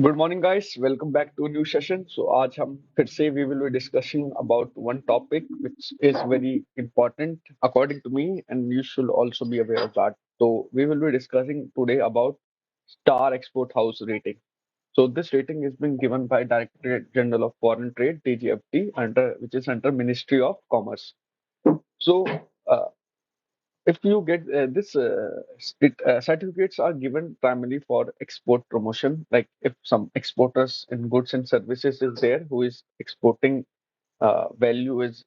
Good morning, guys. Welcome back to a new session. So, आज हम फिर से we will be discussing about one topic which is very important according to me, and you should also be aware of that. So, we will be discussing today about Star Export House rating. So, this rating is being given by Directorate General of Foreign Trade (DGFT) under which is under Ministry of Commerce. So, uh, if you get certificates are given primarily for export promotion, like if some exporters in goods and services is there who is exporting value is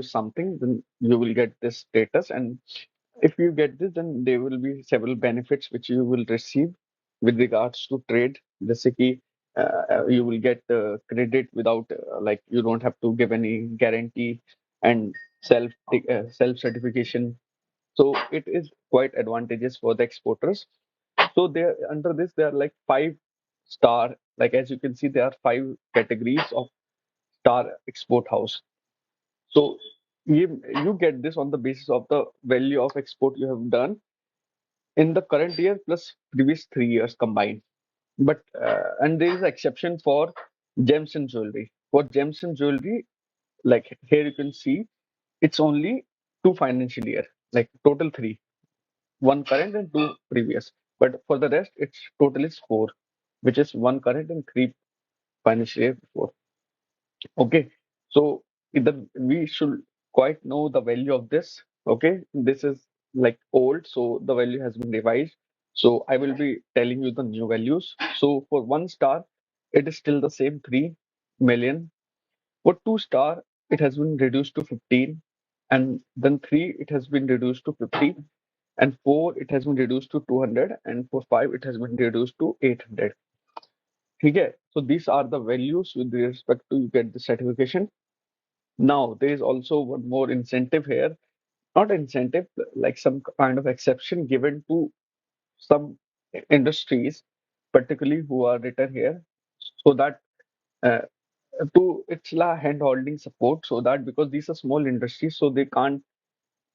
something, then you will get this status. And if you get this, then there will be several benefits which you will receive with regards to trade. जैसे कि you will get credit without like you don't have to give any guarantee and self certification, so it is quite advantageous for the exporters. So there under this there are like five star, like as you can see there are five categories of star export house. So you get this on the basis of the value of export you have done in the current year plus previous 3 years combined. But and there is exception for gems and jewelry. For gems and jewelry, like here you can see it's only 2 financial year, like total three, one current and two previous. But for the rest, it's total is four, which is one current and three financial year before. Okay, so we should quite know the value of this. Okay, this is like old, so the value has been revised. So I will be telling you the new values. So for one star, it is still the same 3 million. For two star, it has been reduced to 15, and then three, it has been reduced to 50, and four, it has been reduced to 200, and for five, it has been reduced to 800. Okay, so these are the values with respect to you get the certification. Now, there is also one more incentive here, not incentive, like some kind of exception given to some industries, particularly who are written here, so that uh, to it's la hand holding support, so that because these are small industries, so they can't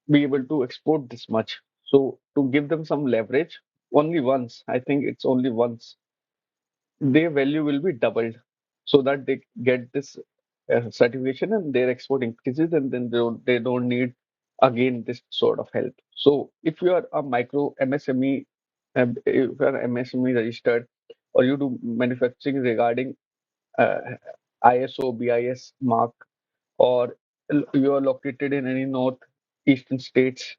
be able to export this much. So to give them some leverage, only once, I think it's only once, their value will be doubled so that they get this certification and their export increases, and then they don't need again this sort of help. So if you are a micro MSME, if you are MSME registered, or you do manufacturing regarding uh, ISO BIS mark, or you are located in any north eastern states,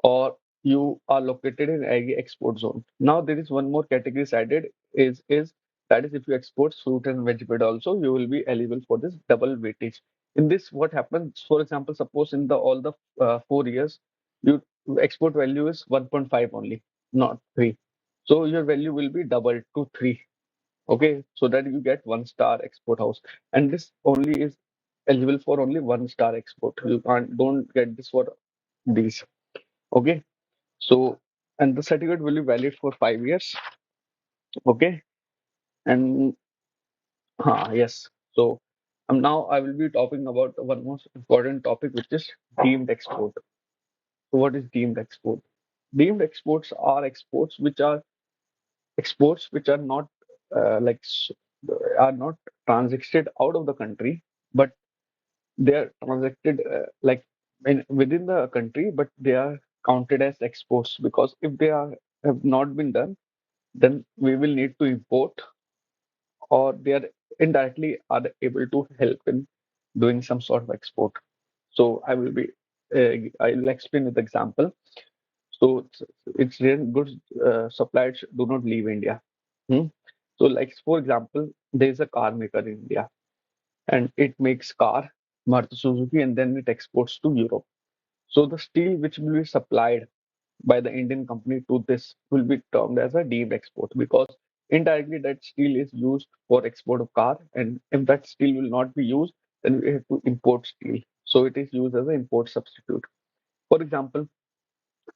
or you are located in agri export zone. Now there is one more category added, is that is if you export fruit and vegetable also, you will be eligible for this double weightage. In this, what happens? For example, suppose in the all the 4 years, you export value is 1.5 only, not three. So your value will be doubled to three. Okay, so that you get one star export house, and this only is eligible for only one star export. You can't don't get this for these. Okay, so, and the certificate will be valid for 5 years. Okay. And yes. So now I will be talking about one most important topic, which is deemed export. So what is deemed export? Deemed exports are exports which are not like are not transacted out of the country, but they are transacted like within the country, but they are counted as exports, because if they are have not been done, then we will need to import, or they are indirectly are able to help in doing some sort of export. So I'll explain with example. So it's really good suppliers do not leave India. Hmm? So like for example, there is a car maker in India, and it makes car Maruti Suzuki, and then it exports to Europe. So the steel which will be supplied by the Indian company to this will be termed as a deemed export, because indirectly that steel is used for export of car, and if that steel will not be used, then we have to import steel. So it is used as an import substitute. For example,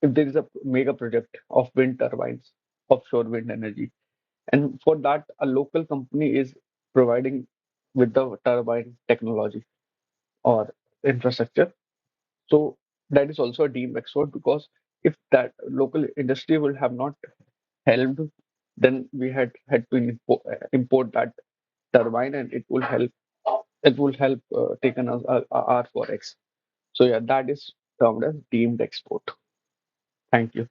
if there is a mega project of wind turbines, offshore wind energy, and for that a local company is providing with the turbine technology or infrastructure, so that is also a deemed export, because if that local industry will have not helped then we had to import that turbine, and it will help taken us our forex. So yeah, that is termed as deemed export. Thank you.